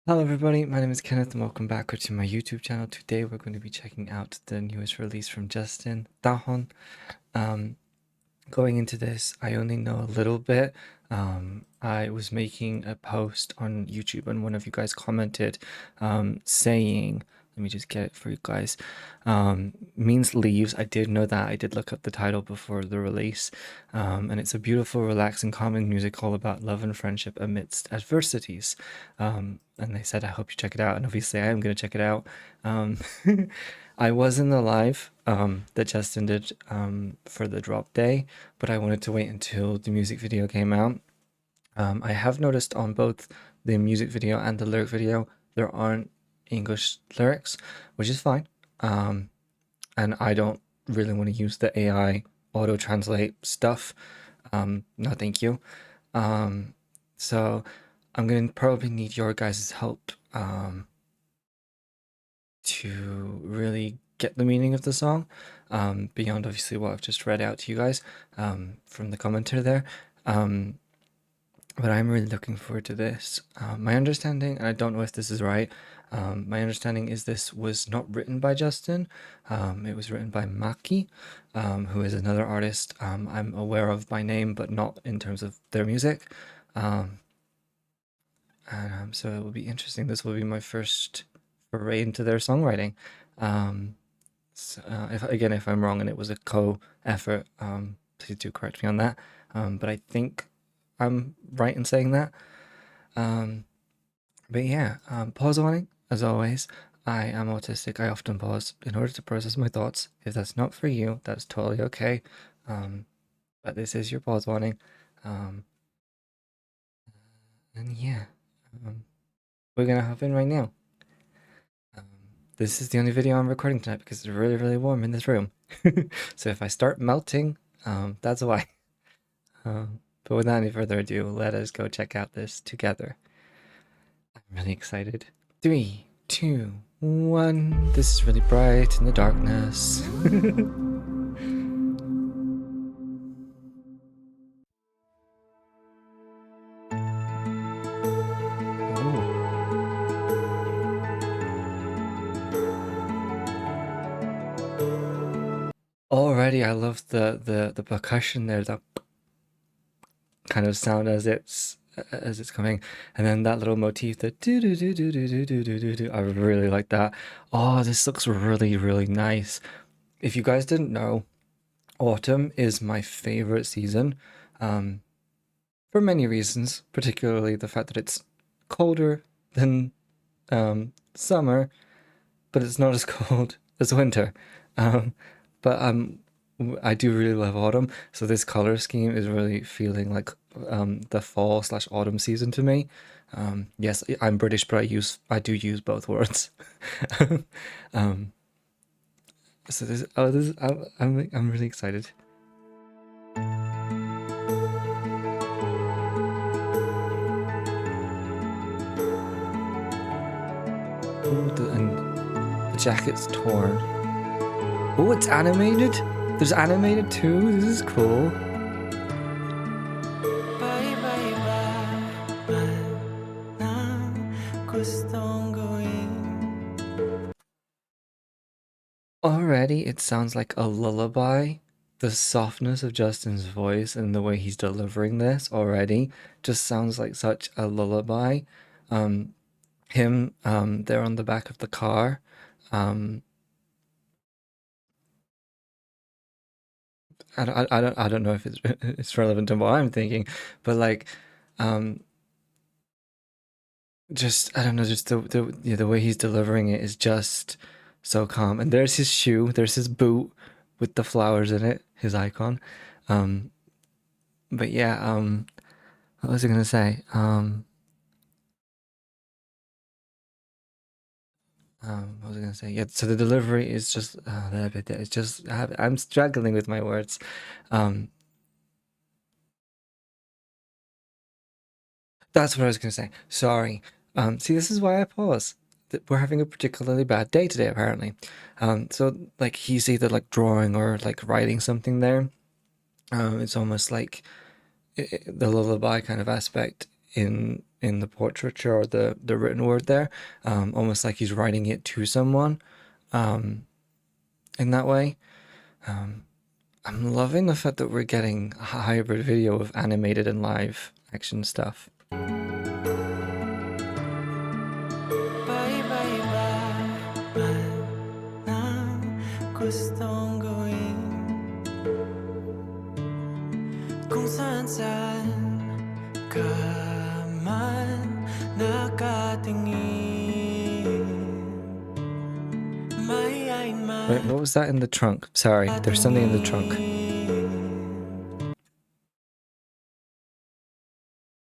Hello everybody, my name is Kenneth and welcome back to my YouTube channel. Today we're going to be checking out the newest release from Justin, Dahon. Um, Going into this, I only know a little bit. I was making a post on YouTube and one of you guys commented saying, let me just get it for you guys, means leaves. I did know that. I did look up the title before the release. And it's a beautiful, relaxing, calming music all about love and friendship amidst adversities. And they said, I hope you check it out. And obviously I am going to check it out. Um, I was in the live that Justin did for the drop day, but I wanted to wait until the music video came out. I have noticed on both the music video and the lyric video, there aren't English lyrics, which is fine. And I don't really want to use the AI auto translate stuff. No, thank you. So I'm going to probably need your guys' help to really get the meaning of the song, beyond obviously what I've just read out to you guys from the commenter there. But I'm really looking forward to this. My understanding, and I don't know if this is right, my understanding is this was not written by Justin. It was written by Maki, who is another artist I'm aware of by name, but not in terms of their music. And so it will be interesting. This will be my first foray into their songwriting. So, if I'm wrong and it was a co-effort, please do correct me on that. But I think I'm right in saying that. But yeah, pause warning, as always. I am autistic. I often pause in order to process my thoughts. If that's not for you, that's totally okay. But this is your pause warning. And yeah, we're gonna hop in right now. Um, this is the only video I'm recording tonight because it's really, really warm in this room. So if I start melting, that's why. But without any further ado, let us go check out this together. I'm really excited. 3, 2, 1. This is really bright in the darkness. Ooh. Already, I love the percussion there, that kind of sound as it's coming, and then that little motif, the do do do do do do do do do. I really like that. Oh, this looks really, really nice. If you guys didn't know, autumn is my favorite season, for many reasons, particularly the fact that it's colder than summer, but it's not as cold as winter. Um, but I do really love autumn, so this color scheme is really feeling like the fall slash autumn season to me. Yes, I'm British, but I do use both words. um, so I'm really excited. Ooh, and the jacket's torn. Oh, it's animated. There's animated too. This is cool. Already, it sounds like a lullaby. The softness of Justin's voice and the way he's delivering this already just sounds like such a lullaby. Him there on the back of the car. I don't know if it's relevant to what I'm thinking, but like, um, just I don't know, just the way he's delivering it is just so calm. And there's his shoe, there's his boot with the flowers in it, his icon. Um, but yeah, what was I gonna say? What was I gonna say? Yeah, so the delivery is just it's just I'm struggling with my words. Um, that's what I was gonna say. Sorry. See, this is why I pause. We're having a particularly bad day today, apparently. So like he's either like drawing or like writing something there. It's almost like the lullaby kind of aspect in the portraiture or the written word there, almost like he's writing it to someone, in that way. I'm loving the fact that we're getting a hybrid video of animated and live action stuff. Wait, what was that in the trunk? Sorry, there's something in the trunk.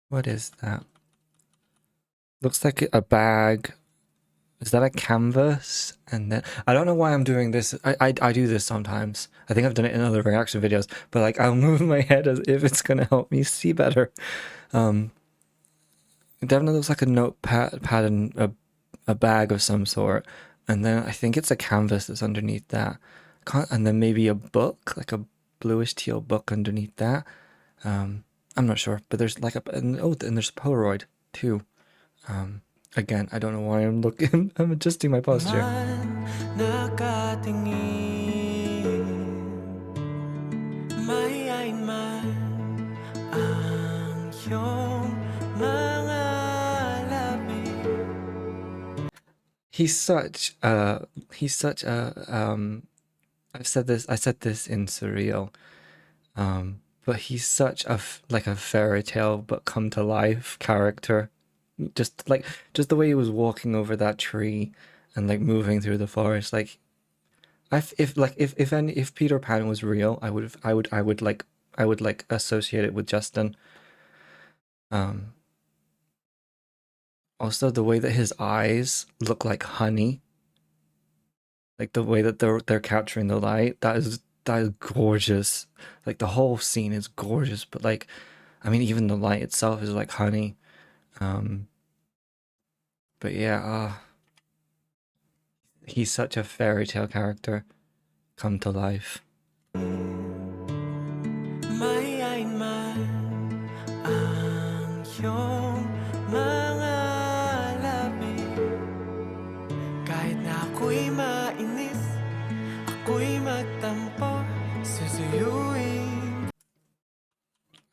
What is that? Looks like a bag. Is that a canvas? And then I don't know why I'm doing this. I do this sometimes. I think I've done it in other reaction videos, but like I'll move my head as if it's gonna help me see better. It definitely looks like a notepad and a bag of some sort. And then I think it's a canvas that's underneath that. And then maybe a book, like a bluish teal book underneath that. I'm not sure, but there's like and there's a Polaroid too. Again, I don't know why I'm looking. I'm adjusting my posture. He's such a I said this in Surreal, but he's such like a fairy tale but come to life character. Just the way he was walking over that tree and like moving through the forest, like if Peter Pan was real, I would like associate it with Justin. Also the way that his eyes look like honey, like the way that they're capturing the light, that is gorgeous. Like the whole scene is gorgeous, but like, I mean, even the light itself is like honey. But yeah, he's such a fairy tale character come to life.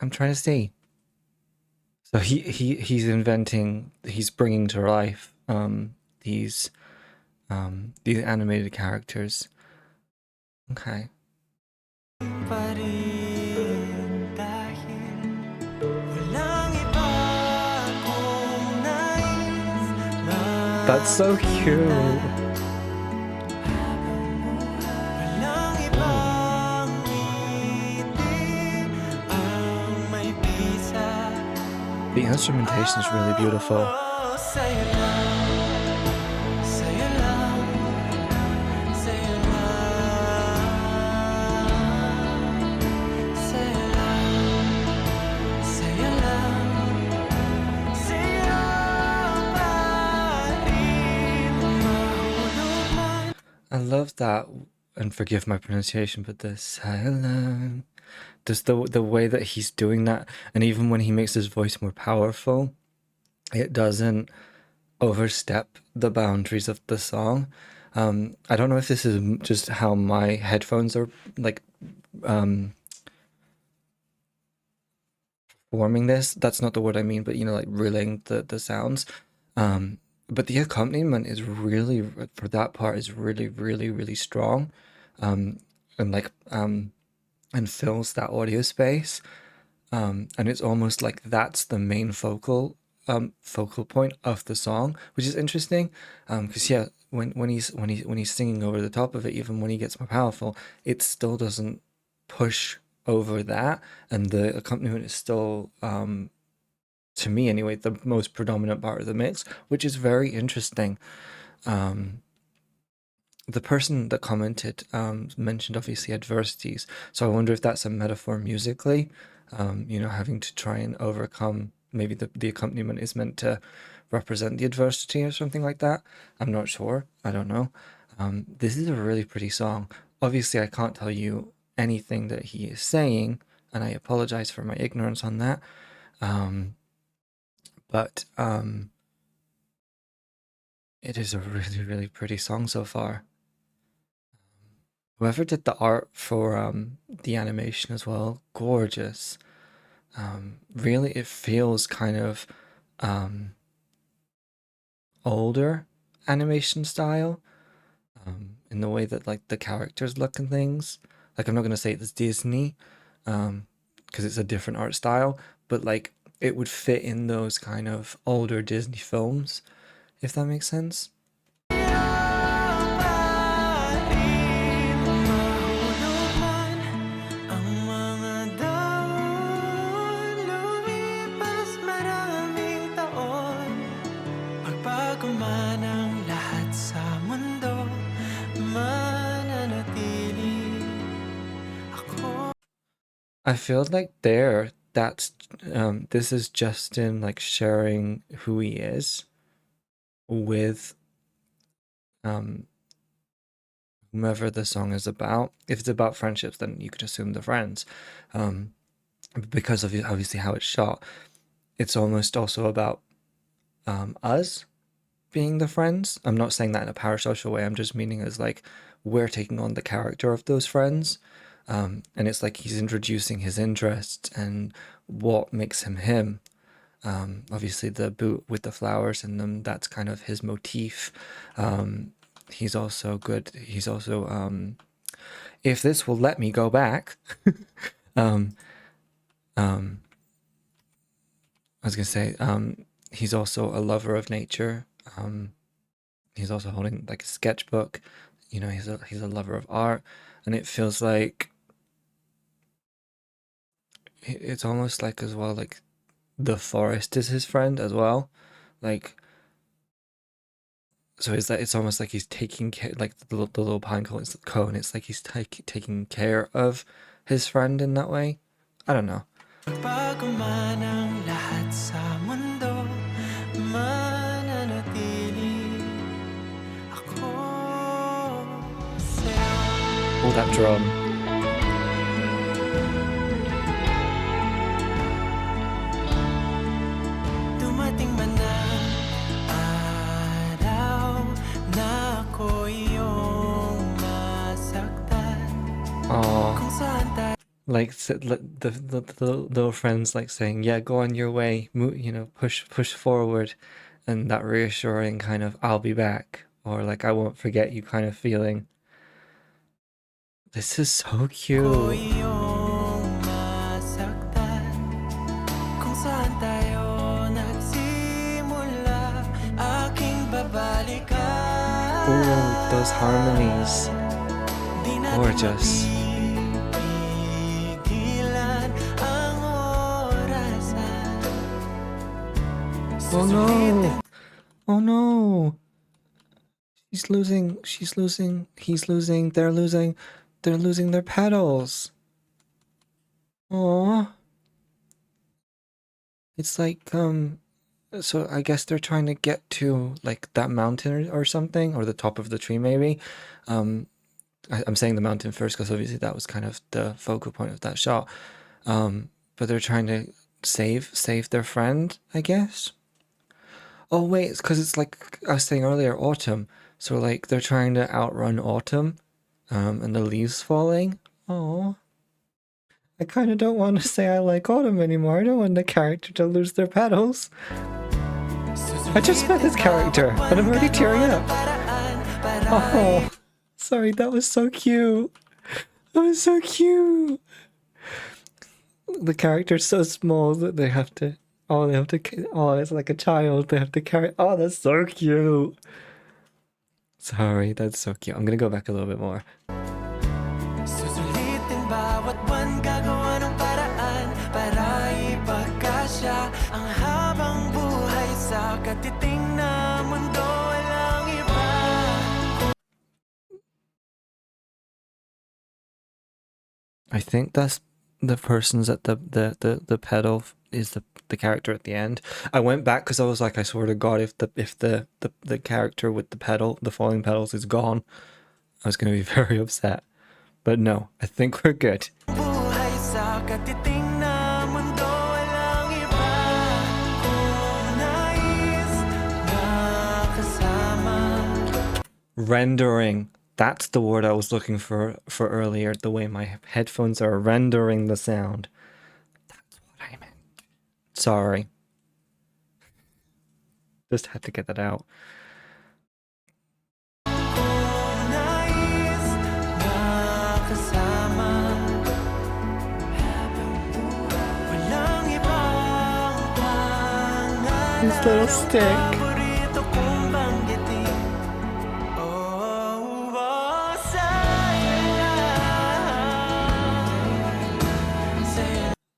I'm trying to see. So he's bringing to life these animated characters. Okay. That's so cute. The instrumentation is really beautiful. I love that, and forgive my pronunciation, but the silence. Just the way that he's doing that, and even when he makes his voice more powerful, it doesn't overstep the boundaries of the song. I don't know if this is just how my headphones are like performing this. That's not the word I mean, but you know, like relaying the sounds. But the accompaniment is really, for that part, is really, really, really strong. And like and fills that audio space, and it's almost like that's the main focal point of the song, which is interesting, because yeah, when he's singing over the top of it, even when he gets more powerful, it still doesn't push over that, and the accompaniment is still, to me anyway, the most predominant part of the mix, which is very interesting. The person that commented mentioned obviously adversities, so I wonder if that's a metaphor musically, you know, having to try and overcome, maybe the accompaniment is meant to represent the adversity or something like that. I'm not sure, I don't know. This is a really pretty song. Obviously I can't tell you anything that he is saying, and I apologize for my ignorance on that, but it is a really, really pretty song so far. Whoever did the art for the animation as well, gorgeous. Really, it feels kind of older animation style, in the way that like the characters look and things. Like I'm not gonna say it's Disney, because it's a different art style, but like it would fit in those kind of older Disney films, if that makes sense. I feel like this is Justin like sharing who he is with whomever the song is about. If it's about friendships, then you could assume they're friends. Because of obviously how it's shot, it's almost also about us being the friends. I'm not saying that in a parasocial way. I'm just meaning as like we're taking on the character of those friends. And it's like he's introducing his interests and what makes him him. Obviously the boot with the flowers in them, that's kind of his motif. He's also good. He's also, if this will let me go back, I was gonna say, he's also a lover of nature. He's also holding like a sketchbook. You know, he's a lover of art, and it feels like it's almost like as well like the forest is his friend as well, like. So it's almost like he's taking care, like the little pine cone. It's like he's taking care of his friend in that way. I don't know. Oh, that drum. Oh, like the little friends like saying, "Yeah, go on your way, move, you know, push forward," and that reassuring kind of "I'll be back" or like "I won't forget you" kind of feeling. This is so cute. Ooh, those harmonies. Gorgeous. Oh no! Oh no! She's losing, he's losing, they're losing their petals. Aww. It's like, so I guess they're trying to get to like that mountain or something, or the top of the tree maybe. I'm saying the mountain first because obviously that was kind of the focal point of that shot. But they're trying to save their friend, I guess. Oh wait, it's because it's like I was saying earlier, autumn. So like they're trying to outrun autumn, and the leaves falling. Oh, I kind of don't want to say I like autumn anymore. I don't want the character to lose their petals. I just met this character, and I'm already tearing up. Oh, sorry, that was so cute. That was so cute. The character's so small that they have to. Oh, it's like a child. They have to carry. Oh, that's so cute. Sorry, that's so cute. I'm gonna go back a little bit more. I think that's the person's at the pedal is the character at the end. I went back because I was like, I swear to God, if the character with the pedal, the falling petals, is gone, I was gonna be very upset. But no, I think we're good. rendering. That's the word I was looking for earlier. The way my headphones are rendering the sound. That's what I meant. Sorry. Just had to get that out. This little stick.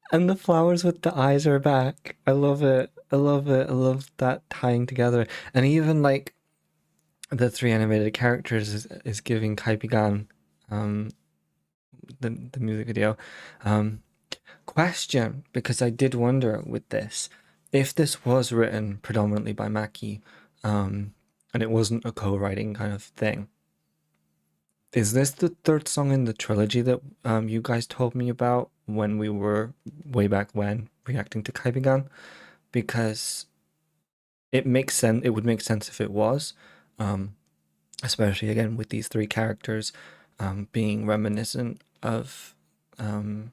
And the flowers with the eyes are back. I love it. I love it. I love that tying together. And even like the 3 animated characters is giving Kaipigan the music video. Question, because I did wonder with this, if this was written predominantly by Maki, and it wasn't a co-writing kind of thing. Is this the 3rd song in the trilogy that you guys told me about when we were way back when reacting to Kaibigan? Because it makes sense. It would make sense if it was, especially again with these 3 characters being reminiscent of the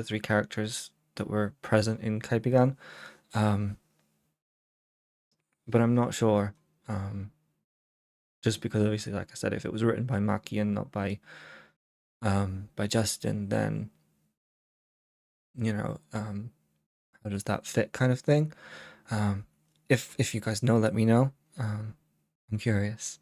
3 characters that were present in Kaibigan. But I'm not sure. Just because obviously, like I said, if it was written by Maki and not by Justin, then you know, how does that fit, kind of thing. If you guys know, let me know. I'm curious.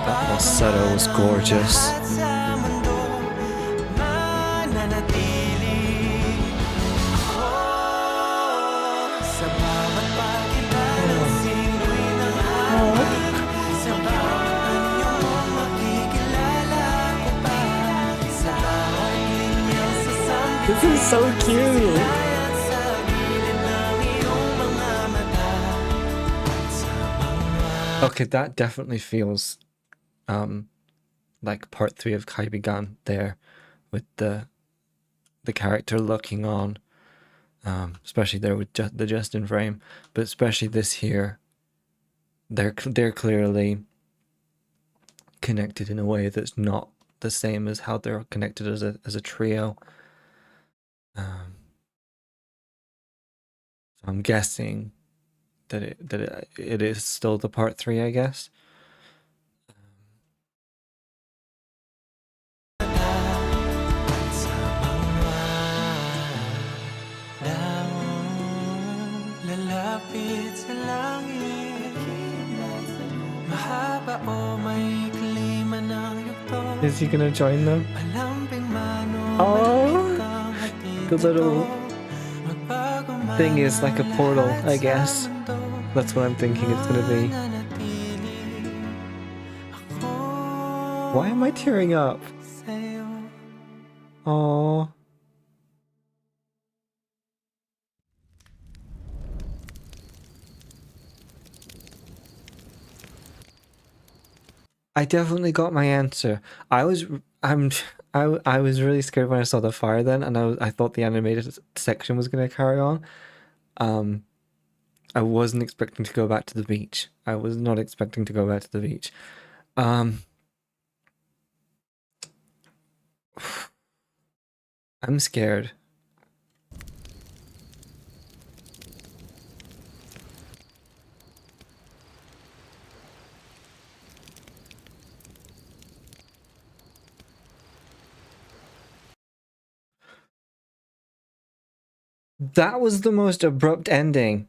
That falsetto was gorgeous. This is so cute. Okay, that definitely feels like part 3 of Kaibigan there, with the character looking on, especially there with the Justin frame, but especially this here. They're clearly connected in a way that's not the same as how they're connected as a trio. So I'm guessing that it is still the part 3, I guess. Is he gonna join them? Oh, the little thing is like a portal, I guess. That's what I'm thinking it's gonna be. Why am I tearing up? Oh. I definitely got my answer. I was really scared when I saw the fire then, and I thought the animated section was gonna carry on. I wasn't expecting to go back to the beach. I was not expecting to go back to the beach. I'm scared. That was the most abrupt ending.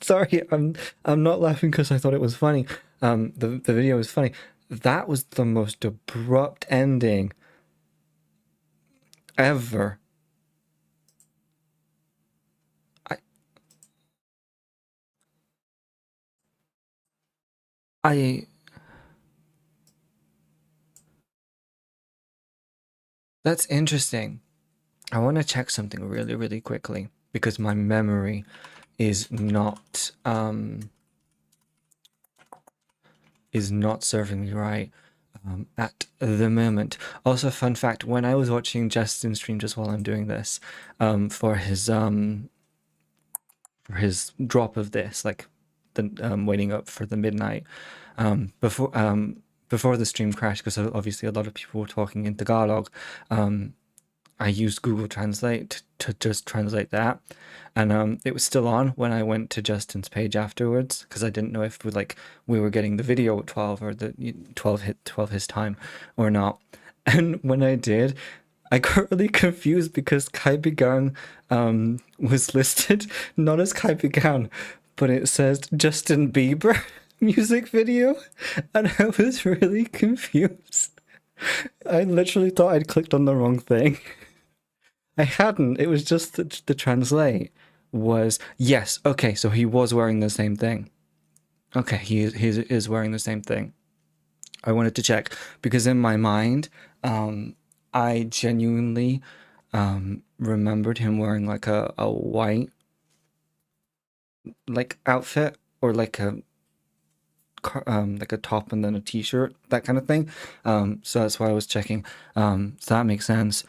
Sorry, I'm not laughing because I thought it was funny. The video was funny. That was the most abrupt ending ever. I That's interesting. I want to check something really, really quickly because my memory is not serving me right at the moment. Also, fun fact: when I was watching Justin stream just while I'm doing this, for his drop of this, like the waiting up for the midnight, before the stream crashed, because obviously a lot of people were talking in Tagalog. I used Google Translate to just translate that, and it was still on when I went to Justin's page afterwards because I didn't know if we were getting the video at 12 or the 12 his time or not. And when I did, I got really confused because Kai Bigang was listed not as Kai Bigang, but it says Justin Bieber music video, and I was really confused. I literally thought I'd clicked on the wrong thing. I hadn't. It was just that the translate was yes. Okay, so he was wearing the same thing. Okay, he is wearing the same thing. I wanted to check because in my mind, I genuinely remembered him wearing like a white like outfit or like a top and then a t-shirt, that kind of thing. So that's why I was checking. So that makes sense.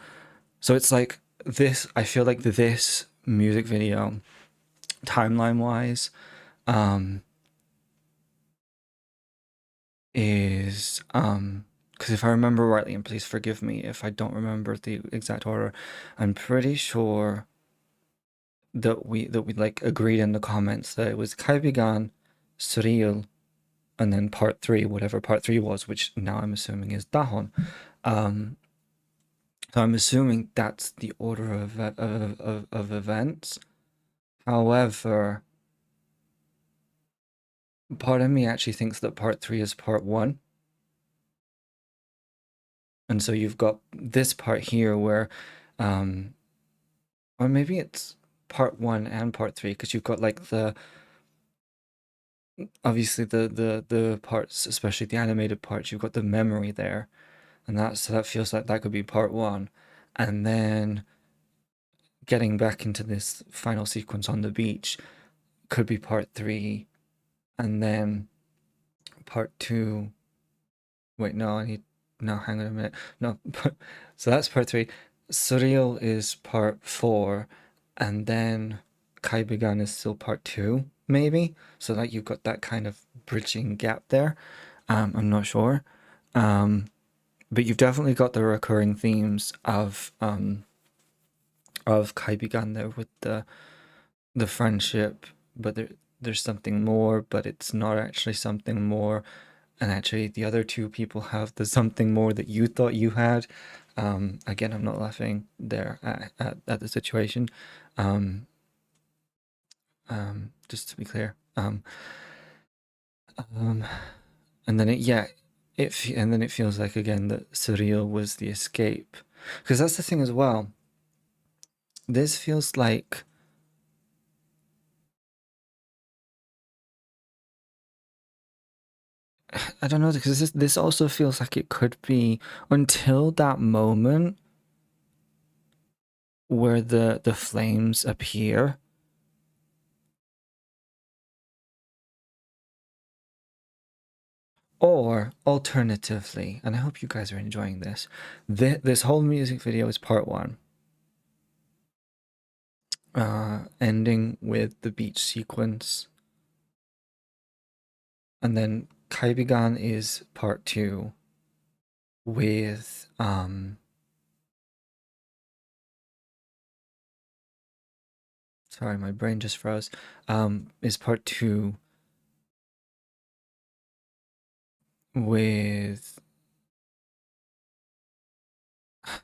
So it's like this. I feel like this music video, timeline wise, is because if I remember rightly, and please forgive me if I don't remember the exact order, I'm pretty sure that we like agreed in the comments that it was Kaibigan, Surreal, and then part three, whatever part three was, which now I'm assuming is Dahon. Um, so I'm assuming that's the order of events. However, part of me actually thinks that part three is part one. And so you've got this part here where, um, or maybe it's part one and part three, because you've got like obviously the parts, especially the animated parts, you've got the memory there. And so that feels like that could be part one. And then getting back into this final sequence on the beach could be part three. And then part two. Wait, no, no, hang on a minute. No, so that's part three. Surreal is part four, and then Kaibigan is still part two, maybe. So like you've got that kind of bridging gap there. I'm not sure. But you've definitely got the recurring themes of Kaibigan there with the friendship, but there's something more, but it's not actually something more. And actually the other two people have the something more that you thought you had. Again, I'm not laughing there at the situation. Um, just to be clear. Um, and then and then it feels like again that surreal was the escape, because that's the thing as well. This feels like I don't know, because this also feels like it could be until that moment where the flames appear. Or alternatively, and I hope you guys are enjoying this, this whole music video is part one, ending with the beach sequence, and then Kaibigan is part two with sorry, my brain just froze. Is part two with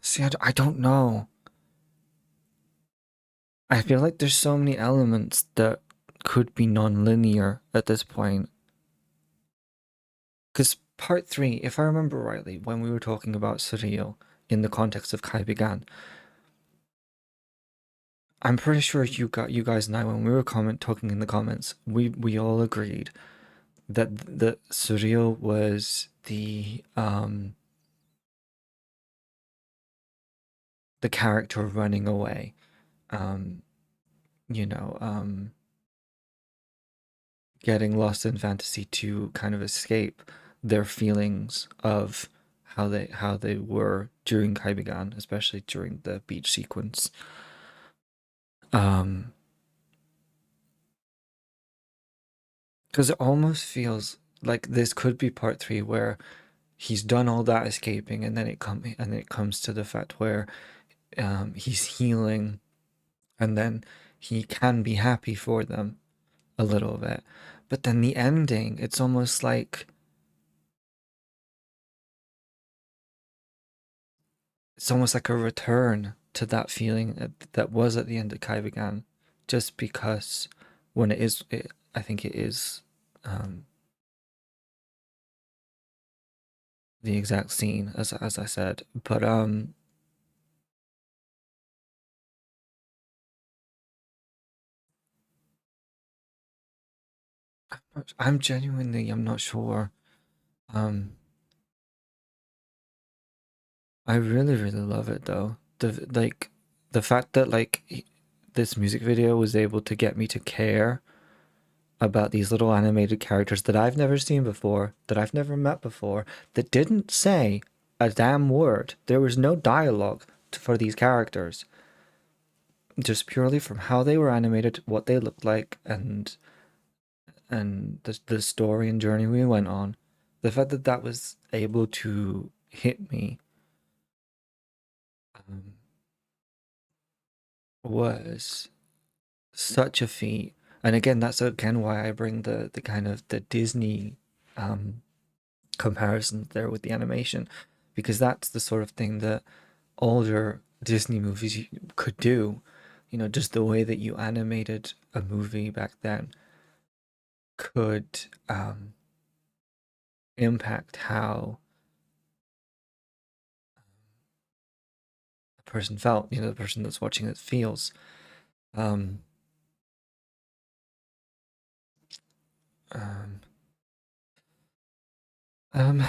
see, I don't know. I feel like there's so many elements that could be non-linear at this point. Because part three, if I remember rightly, when we were talking about surreal in the context of Kai Began, I'm pretty sure you guys and I, when we were talking in the comments, we all agreed that the surreal was the the character running away, um, you know, getting lost in fantasy to kind of escape their feelings of how they were during Kaibigan, especially during the beach sequence. Um, because it almost feels like this could be part three where he's done all that escaping, and then it comes to the fact where he's healing, and then he can be happy for them a little bit. But then the ending, it's almost like a return to that feeling that was at the end of Kaivigan, just because when I think it is um, the exact scene as I said. But I'm not sure. Um, I really really love it though. The fact that this music video was able to get me to care about these little animated characters that I've never seen before, that I've never met before, that didn't say a damn word. There was no dialogue for these characters, just purely from how they were animated, what they looked like, and the story and journey we went on. The fact that that was able to hit me um, was such a feat. And again, that's again why I bring the kind of the Disney um, comparisons there with the animation, because that's the sort of thing that older Disney movies could do. You know, just the way that you animated a movie back then could impact how a person felt. You know, the person that's watching it feels. Um, um, um,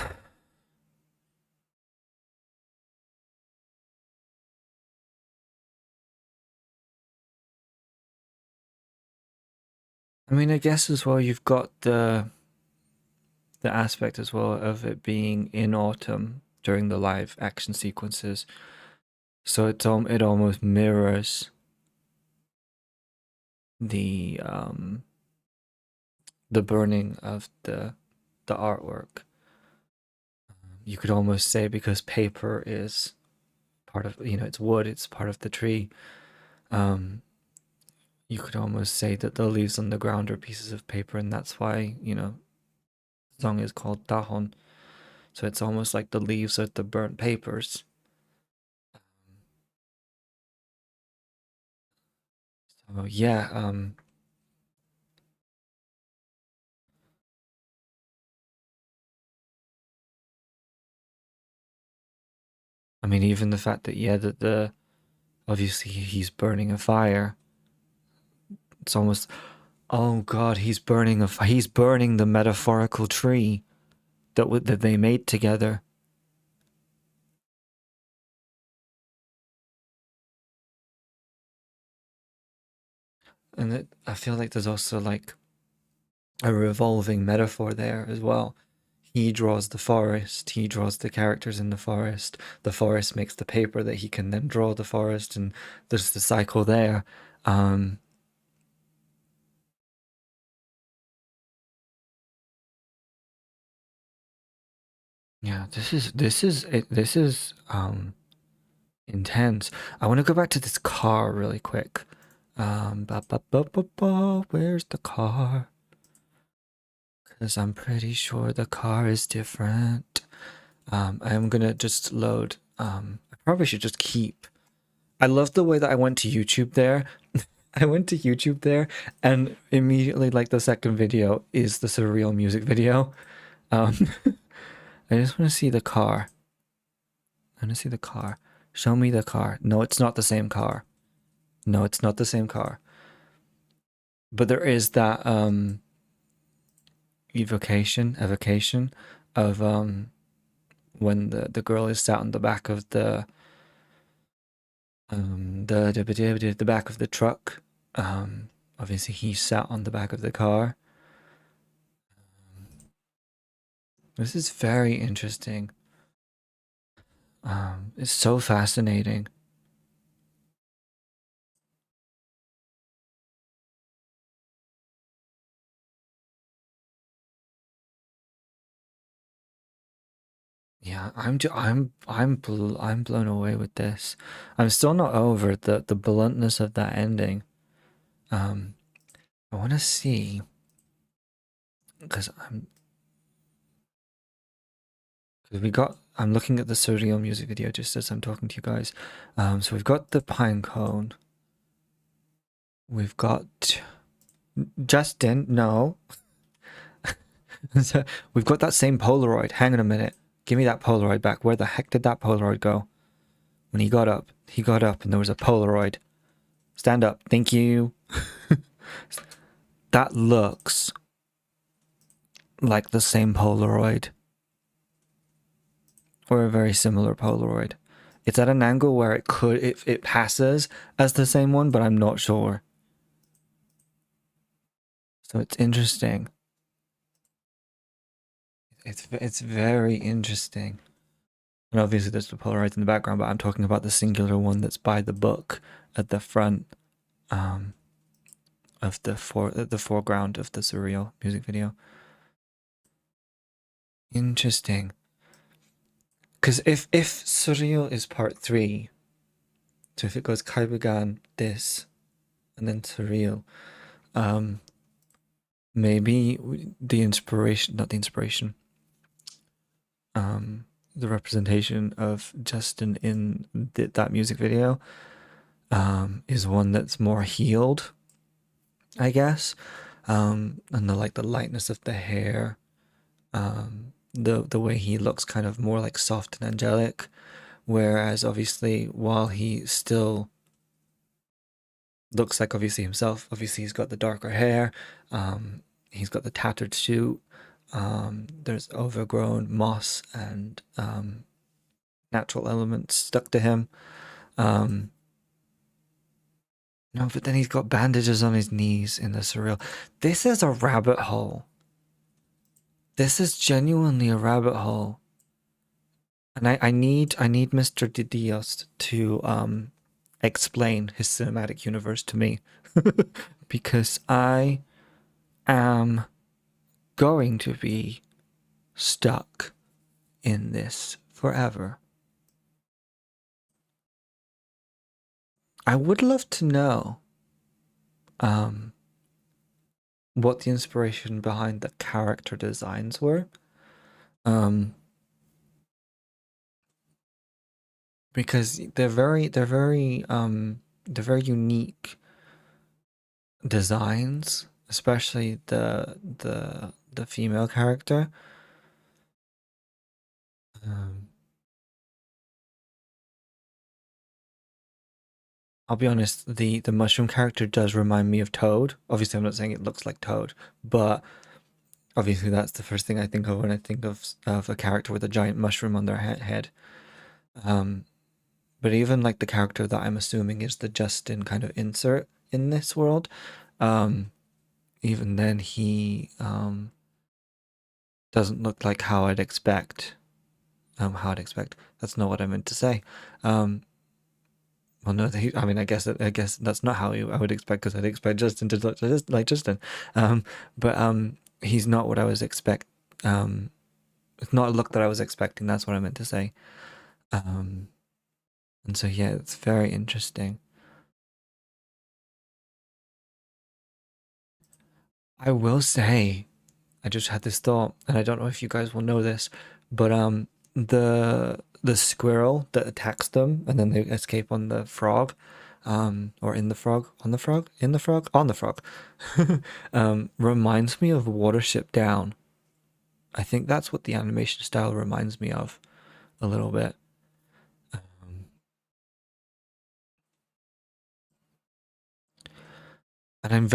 I mean, I guess as well you've got the aspect as well of it being in autumn during the live action sequences, so it almost mirrors the the burning of the artwork. You could almost say because paper is part of, you know, it's wood, it's part of the tree. Um, you could almost say that the leaves on the ground are pieces of paper, and that's why, you know, the song is called Dahon. So it's almost like the leaves of the burnt papers. So yeah, I mean, even the fact that yeah, that the obviously he's burning a fire. It's almost, oh god, he's burning the metaphorical tree that they made together. And I feel like there's also like a revolving metaphor there as well. He draws the forest, he draws the characters in the forest makes the paper that he can then draw the forest, and there's the cycle there. Um, yeah, this is intense. I want to go back to this car really quick. Where's the car? Because I'm pretty sure the car is different. I'm gonna just load. I probably should just keep. I love the way that I went to YouTube there. I went to YouTube there, and immediately, like the second video is the surreal music video. Um, I just want to see the car. I want to see the car. Show me the car. No, it's not the same car. No, it's not the same car. But there is that evocation of when the girl is sat on the back of The back of the truck. Obviously he sat on the back of the car. This is very interesting. It's so fascinating. Yeah, I'm blown away with this. I'm still not over the bluntness of that ending. Um, I want to see because I'm looking at the surreal music video just as I'm talking to you guys. So we've got the pine cone. We've got Justin. No, so we've got that same Polaroid. Hang on a minute. Give me that Polaroid back. Where the heck did that Polaroid go? When he got up and there was a Polaroid. Stand up. Thank you. That looks like the same Polaroid. Or a very similar Polaroid. It's at an angle where it passes as the same one, but I'm not sure. So it's interesting. It's very interesting. And obviously there's the Polaroids in the background, but I'm talking about the singular one that's by the book at the front of the foreground of the surreal music video. Interesting. Because if surreal is part 3, so if it goes Kaibagan, this, and then surreal, maybe the inspiration, not the inspiration, the representation of Justin in that music video is one that's more healed, I guess. And the lightness of the hair, the way he looks kind of more like soft and angelic, whereas obviously while he still looks like obviously himself, obviously he's got the darker hair, he's got the tattered suit, there's overgrown moss and natural elements stuck to him. No, but then he's got bandages on his knees in the surreal. This is a rabbit hole. This is genuinely a rabbit hole. And I need Mr. Didios to explain his cinematic universe to me. Because I am going to be stuck in this forever. I would love to know what the inspiration behind the character designs were. Because they're very unique designs, especially the female character. I'll be honest, the mushroom character does remind me of Toad. Obviously, I'm not saying it looks like Toad, but obviously that's the first thing I think of when I think of a character with a giant mushroom on their head. But even like the character that I'm assuming is the Justin kind of insert in this world, even then he doesn't look like how I'd expect. That's not what I meant to say. Well, no, I mean, I guess that's not how I would expect, because I'd expect Justin to look just like Justin. But he's not what I was expect. It's not a look that I was expecting. That's what I meant to say. And so yeah, it's very interesting. I will say, I just had this thought, and I don't know if you guys will know this, but the squirrel that attacks them and then they escape on the frog, or in the frog, on the frog, in the frog, on the frog, reminds me of Watership Down. I think that's what the animation style reminds me of a little bit. And I'm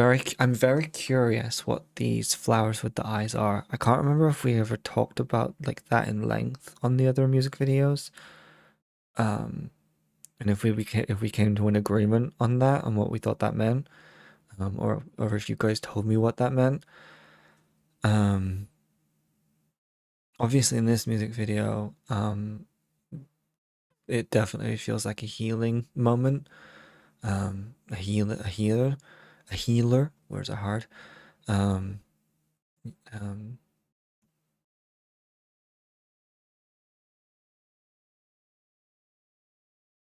very curious what these flowers with the eyes are. I can't remember if we ever talked about like that in length on the other music videos. and if we came to an agreement on that, on what we thought that meant, or if you guys told me what that meant. Um, Obviously in this music video, it definitely feels like a healing moment. A healer. Words are hard. Um, um,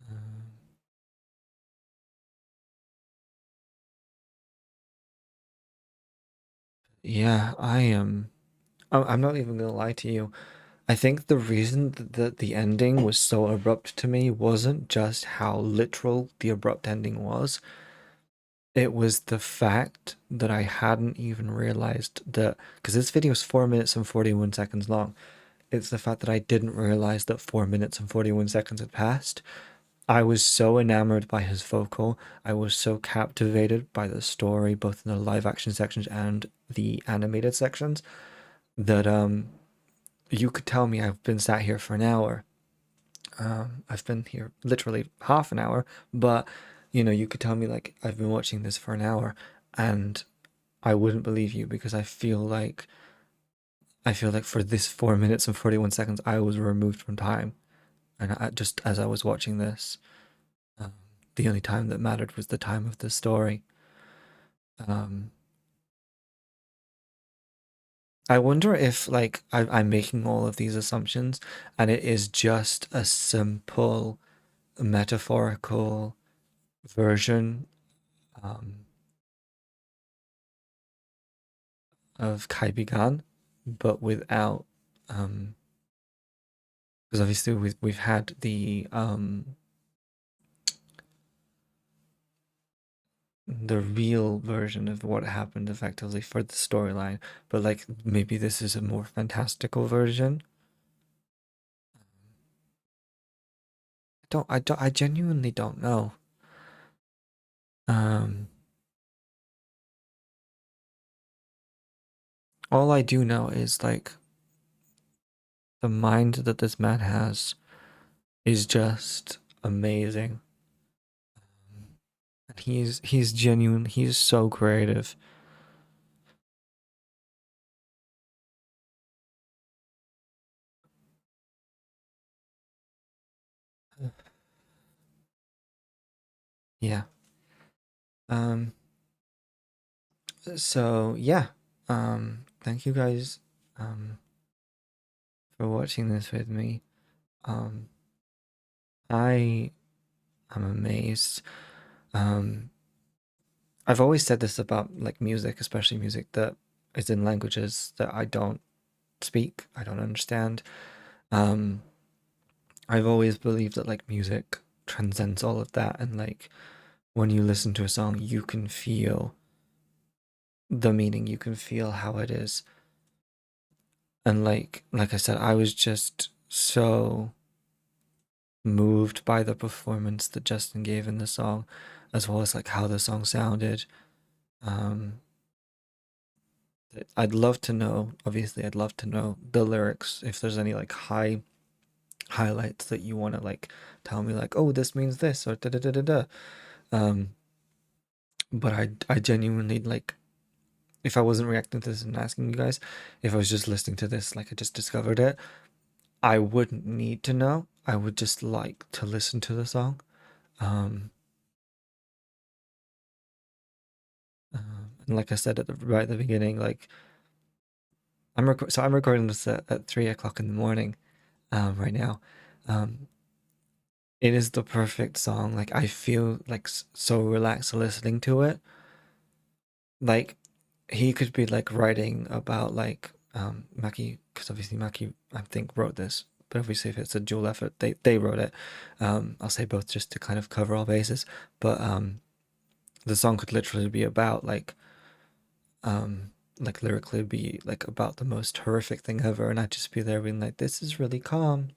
um, yeah, I am. I'm not even gonna lie to you. I think the reason that the ending was so abrupt to me wasn't just how literal the abrupt ending was. It was the fact that I hadn't even realized that, because this video is 4 minutes and 41 seconds long. It's the fact that I didn't realize that 4 minutes and 41 seconds had passed. I was so enamored by his vocal. I was so captivated by the story, both in the live action sections and the animated sections, that you could tell me I've been sat here for an hour. I've been here literally half an hour, but you could tell me like I've been watching this for an hour, and I wouldn't believe you because I feel like for this 4 minutes and 41 seconds I was removed from time, and just as I was watching this, um, the only time that mattered was the time of the story. Um, I wonder if like I'm making all of these assumptions, and it is just a simple metaphorical version um, of Kaibigan, but without because obviously we've had the real version of what happened effectively for the storyline, but like maybe this is a more fantastical version. I genuinely don't know. Um, all I do know is like the mind that this man has is just amazing. And he's genuine. He's so creative. Yeah. Um, so yeah. Thank you guys for watching this with me. Um, I am amazed. Um, I've always said this about like music, especially music that is in languages that I don't speak, I don't understand. Um, I've always believed that like music transcends all of that, and like when you listen to a song, you can feel the meaning, you can feel how it is. And like I said, I was just so moved by the performance that Justin gave in the song, as well as like how the song sounded. Um, I'd love to know, obviously, I'd love to know the lyrics if there's any like highlights that you want to like tell me, like, oh, this means this or da da da da da. Um, but I genuinely like, if I wasn't reacting to this and asking you guys, if I was just listening to this, like I just discovered it, I wouldn't need to know. I would just like to listen to the song. Um, and like I said right at the beginning, like I'm recording this at 3 o'clock in the morning, right now. Um, it is the perfect song. Like I feel like so relaxed listening to it. Like he could be like writing about like Maki, because obviously Maki I think wrote this, but obviously if it's a dual effort, they wrote it. I'll say both just to kind of cover all bases, but the song could literally be about like lyrically be like about the most horrific thing ever, and I'd just be there being like, this is really calm.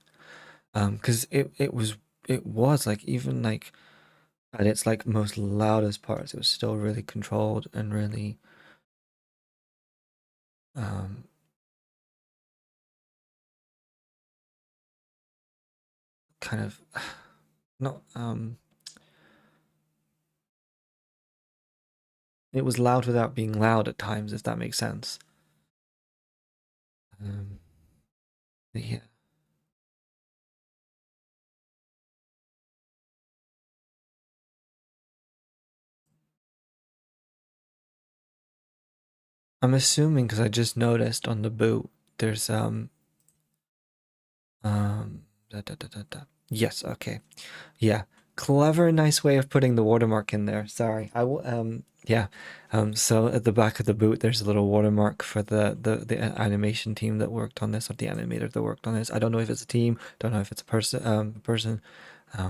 Because it was like, even like at its like most loudest parts, it was still really controlled and really um kind of not it was loud without being loud at times, if that makes sense. Um, yeah. I'm assuming because I just noticed on the boot there's yes, okay. Yeah. Clever, nice way of putting the watermark in there. Sorry. I will yeah. So at the back of the boot there's a little watermark for the animation team that worked on this, or the animator that worked on this. I don't know if it's a team, don't know if it's a person,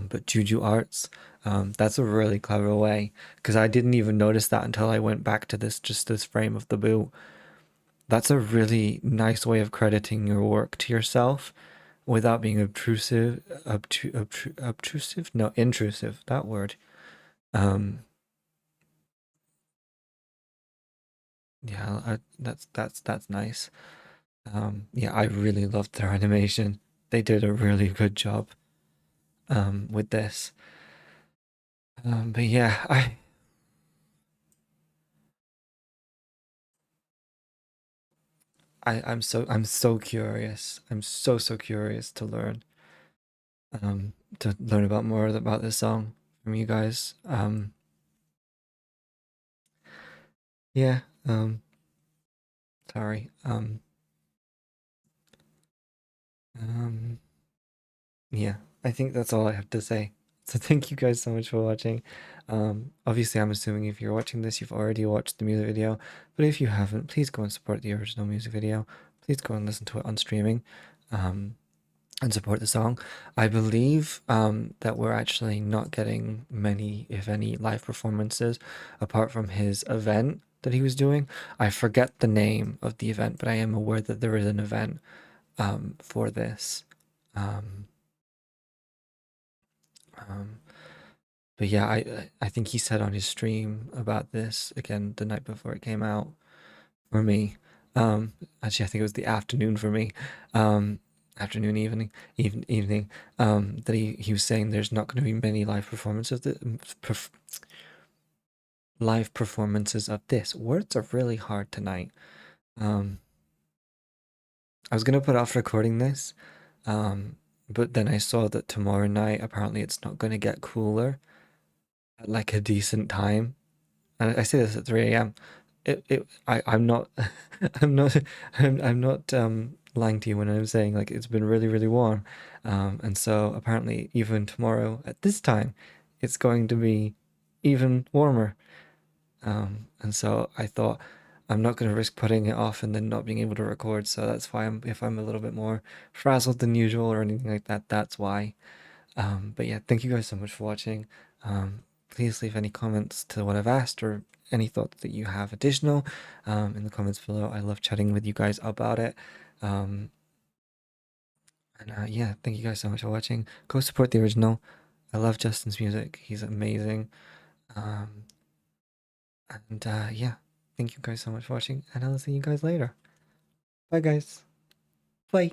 but Juju Arts. That's a really clever way because I didn't even notice that until I went back to this frame of the boot. That's a really nice way of crediting your work to yourself without being obtrusive, no, intrusive, that word. Um, yeah, that's nice. Yeah, I really loved their animation. They did a really good job with this. But yeah, I'm so curious. I'm so curious to learn about more about this song from you guys. Yeah, sorry. Um Yeah, I think that's all I have to say. So thank you guys so much for watching. Obviously, I'm assuming if you're watching this, you've already watched the music video. But if you haven't, please go and support the original music video. Please go and listen to it on streaming, um, and support the song. I believe that we're actually not getting many, if any, live performances apart from his event that he was doing. I forget the name of the event, but I am aware that there is an event for this. Um, um, But yeah, I think he said on his stream about this again the night before it came out for me. Um, Actually, I think it was the afternoon for me. Afternoon, evening. That he was saying there's not going to be many live performances of this. Words are really hard tonight. Um, I was gonna put off recording this, um, but then I saw that tomorrow night apparently it's not going to get cooler at like a decent time. And I say this at 3 a.m. I'm not, I'm not, I'm not lying to you when I'm saying like it's been really, really warm. And so apparently even tomorrow at this time, it's going to be even warmer. And so I thought I'm not going to risk putting it off and then not being able to record. So that's why if I'm a little bit more frazzled than usual or anything like that, that's why. But yeah, thank you guys so much for watching. Please leave any comments to what I've asked or any thoughts that you have additional in the comments below. I love chatting with you guys about it. Um, and yeah, thank you guys so much for watching. Go support the original. I love Justin's music. He's amazing. Um, and yeah, thank you guys so much for watching, and I'll see you guys later. Bye, guys. Bye.